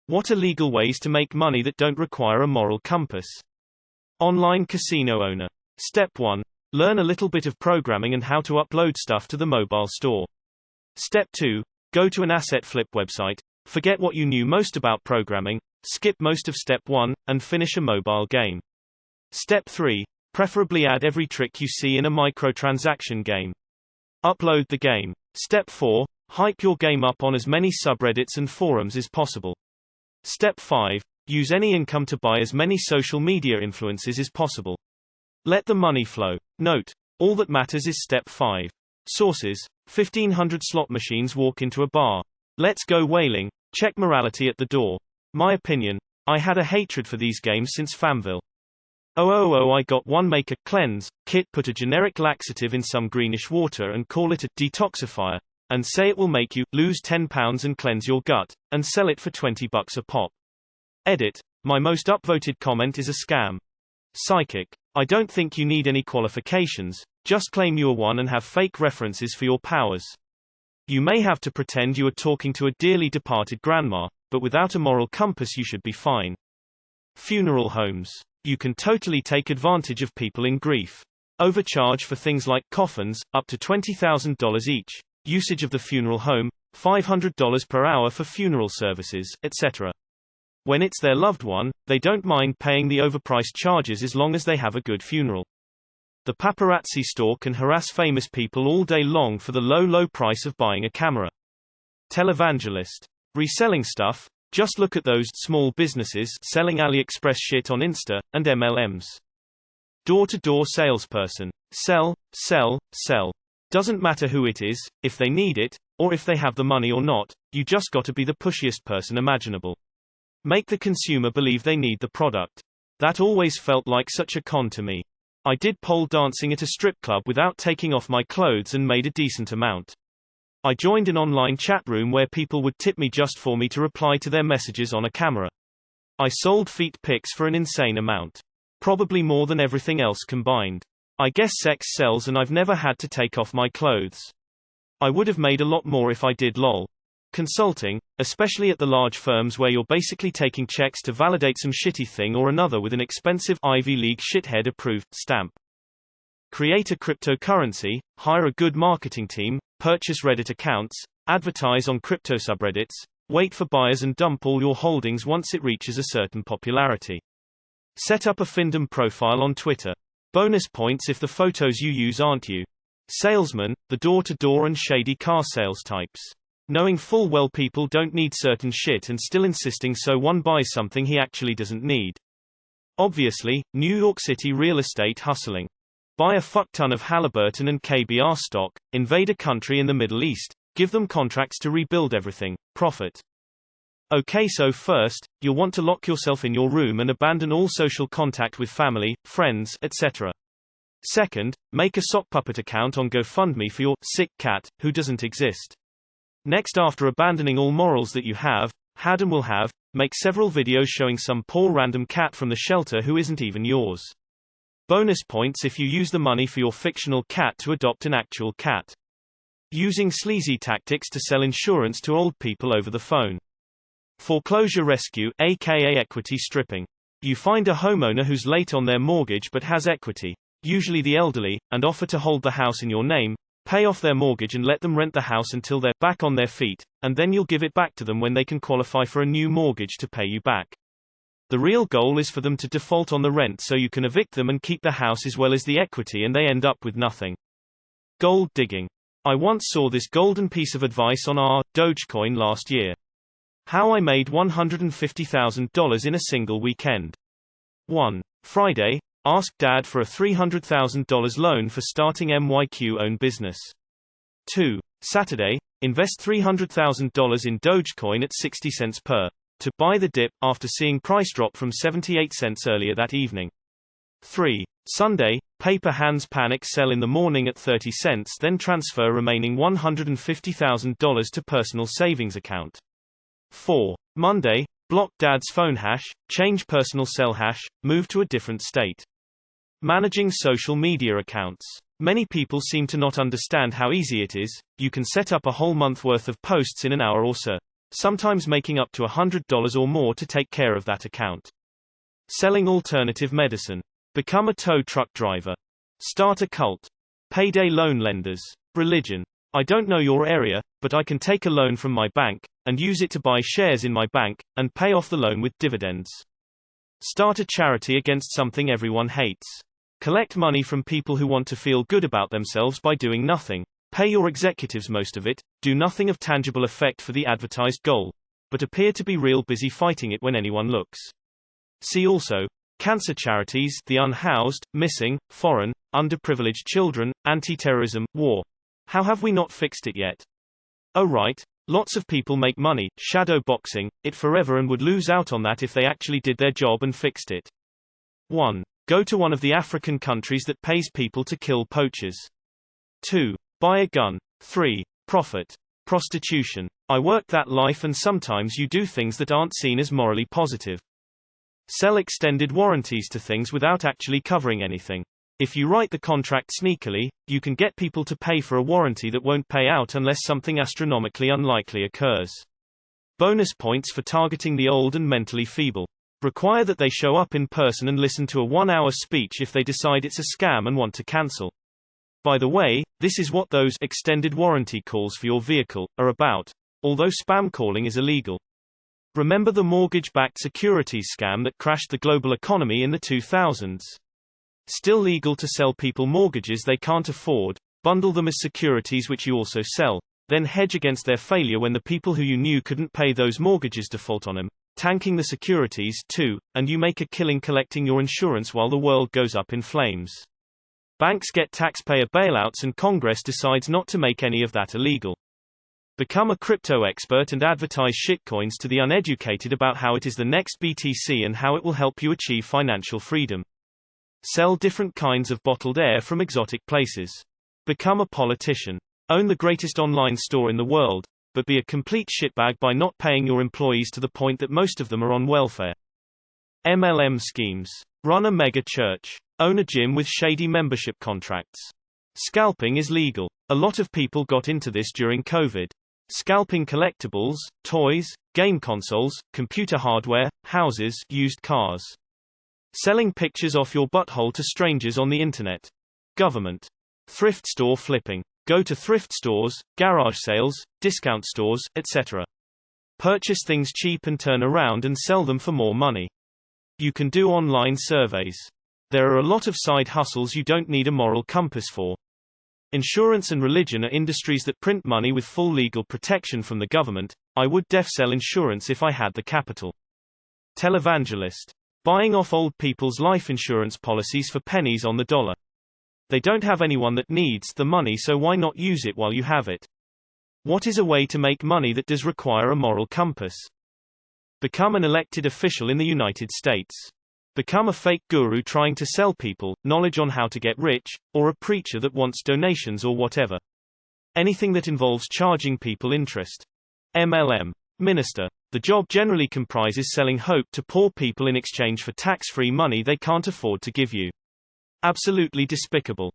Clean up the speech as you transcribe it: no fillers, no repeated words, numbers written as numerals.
What are legal ways to make money that don't require a moral compass? Online casino owner. Step 1. Learn a little bit of programming and how to upload stuff to the mobile store. Step 2. Go to an asset flip website, forget what you knew most about programming, skip most of Step 1, and finish a mobile game. Step 3. Preferably add every trick you see in a microtransaction game. Upload the game. Step 4. Hype your game up on as many subreddits and forums as possible. Step 5. Use any income to buy as many social media influences as possible. Let the money flow. Note: all that matters is Step 5. Sources: 1500 slot machines walk into a bar. Let's go whaling. Check morality at the door. My opinion: I had a hatred for these games since Famville. I got one. Make a cleanse kit, put a generic laxative in some greenish water and call it a detoxifier, and say it will make you lose 10 pounds and cleanse your gut, and sell it for $20 a pop. Edit: my most upvoted comment is a scam. Psychic: I don't think you need any qualifications, just claim you are one and have fake references for your powers. You may have to pretend you are talking to a dearly departed grandma, but without a moral compass you should be fine. Funeral homes. You can totally take advantage of people in grief. Overcharge for things like coffins, up to $20,000 each. Usage of the funeral home, $500 per hour for funeral services, etc. When it's their loved one, they don't mind paying the overpriced charges as long as they have a good funeral. The paparazzi store can harass famous people all day long for the low price of buying a camera. Televangelist. Reselling stuff. Just look at those small businesses selling AliExpress shit on Insta and MLMs. Door-to-door salesperson. Sell, sell, sell. Doesn't matter who it is, if they need it, or if they have the money or not, you just gotta be the pushiest person imaginable. Make the consumer believe they need the product. That always felt like such a con to me. I did pole dancing at a strip club without taking off my clothes and made a decent amount. I joined an online chat room where people would tip me just for me to reply to their messages on a camera. I sold feet pics for an insane amount. Probably more than everything else combined. I guess sex sells and I've never had to take off my clothes. I would have made a lot more if I did lol. Consulting, especially at the large firms where you're basically taking checks to validate some shitty thing or another with an expensive Ivy League shithead approved stamp. Create a cryptocurrency, hire a good marketing team, purchase Reddit accounts, advertise on crypto subreddits, wait for buyers and dump all your holdings once it reaches a certain popularity. Set up a fandom profile on Twitter. Bonus points if the photos you use aren't you. Salesman, the door-to-door and shady car sales types. Knowing full well people don't need certain shit and still insisting so one buys something he actually doesn't need. Obviously, New York City real estate hustling. Buy a fuck ton of Halliburton and KBR stock, invade a country in the Middle East, give them contracts to rebuild everything, profit. Okay, so first, you'll want to lock yourself in your room and abandon all social contact with family, friends, etc. Second, make a sock puppet account on GoFundMe for your sick cat, who doesn't exist. Next, after abandoning all morals that you have, had and will have, make several videos showing some poor random cat from the shelter who isn't even yours. Bonus points if you use the money for your fictional cat to adopt an actual cat. Using sleazy tactics to sell insurance to old people over the phone. Foreclosure rescue, aka equity stripping. You find a homeowner who's late on their mortgage but has equity, usually the elderly, and offer to hold the house in your name, pay off their mortgage and let them rent the house until they're back on their feet, and then you'll give it back to them when they can qualify for a new mortgage to pay you back. The real goal is for them to default on the rent so you can evict them and keep the house as well as the equity and they end up with nothing. Gold digging. I once saw this golden piece of advice on Dogecoin last year. How I made $150,000 in a single weekend. 1. Friday, ask Dad for a $300,000 loan for starting MYQ own business. 2. Saturday, invest $300,000 in Dogecoin at 60 cents per to buy the dip, after seeing price drop from 78 cents earlier that evening. 3. Sunday, paper hands panic sell in the morning at 30 cents then transfer remaining $150,000 to personal savings account. 4. Monday, block Dad's phone hash, change personal cell hash, move to a different state. Managing social media accounts. Many people seem to not understand how easy it is. You can set up a whole month worth of posts in an hour or so. sometimes making up to $100 or more to take care of that account. Selling alternative medicine. Become a tow truck driver. Start a cult. Payday loan lenders. Religion. I don't know your area, but I can take a loan from my bank, and use it to buy shares in my bank, and pay off the loan with dividends. Start a charity against something everyone hates. Collect money from people who want to feel good about themselves by doing nothing. Pay your executives most of it, do nothing of tangible effect for the advertised goal, but appear to be real busy fighting it when anyone looks. See also, cancer charities, the unhoused, missing, foreign, underprivileged children, anti-terrorism, war. How have we not fixed it yet? Oh right, lots of people make money, shadow boxing, it forever and would lose out on that if they actually did their job and fixed it. 1. Go to one of the African countries that pays people to kill poachers. 2. Buy a gun. 3. Profit. Prostitution. I worked that life and sometimes you do things that aren't seen as morally positive. Sell extended warranties to things without actually covering anything. If you write the contract sneakily, you can get people to pay for a warranty that won't pay out unless something astronomically unlikely occurs. Bonus points for targeting the old and mentally feeble. Require that they show up in person and listen to a 1-hour speech if they decide it's a scam and want to cancel. By the way, this is what those extended warranty calls for your vehicle are about, although spam calling is illegal. Remember the mortgage-backed securities scam that crashed the global economy in the 2000s? Still legal to sell people mortgages they can't afford, bundle them as securities which you also sell, then hedge against their failure when the people who you knew couldn't pay those mortgages default on them, tanking the securities too, and you make a killing collecting your insurance while the world goes up in flames. Banks get taxpayer bailouts and Congress decides not to make any of that illegal. Become a crypto expert and advertise shitcoins to the uneducated about how it is the next BTC and how it will help you achieve financial freedom. Sell different kinds of bottled air from exotic places. Become a politician. Own the greatest online store in the world, but be a complete shitbag by not paying your employees to the point that most of them are on welfare. MLM schemes. Run a mega church. Own a gym with shady membership contracts. Scalping is legal. A lot of people got into this during COVID. Scalping collectibles, toys, game consoles, computer hardware, houses, used cars. Selling pictures off your butthole to strangers on the internet. Government. Thrift store flipping. Go to thrift stores, garage sales, discount stores, etc. Purchase things cheap and turn around and sell them for more money. You can do online surveys. There are a lot of side hustles you don't need a moral compass for. Insurance and religion are industries that print money with full legal protection from the government. I would def sell insurance if I had the capital. Televangelist. Buying off old people's life insurance policies for pennies on the dollar. They don't have anyone that needs the money, so why not use it while you have it? What is a way to make money that does require a moral compass? Become an elected official in the United States. Become a fake guru trying to sell people knowledge on how to get rich, or a preacher that wants donations or whatever. Anything that involves charging people interest. MLM. Minister. The job generally comprises selling hope to poor people in exchange for tax-free money they can't afford to give you. Absolutely despicable.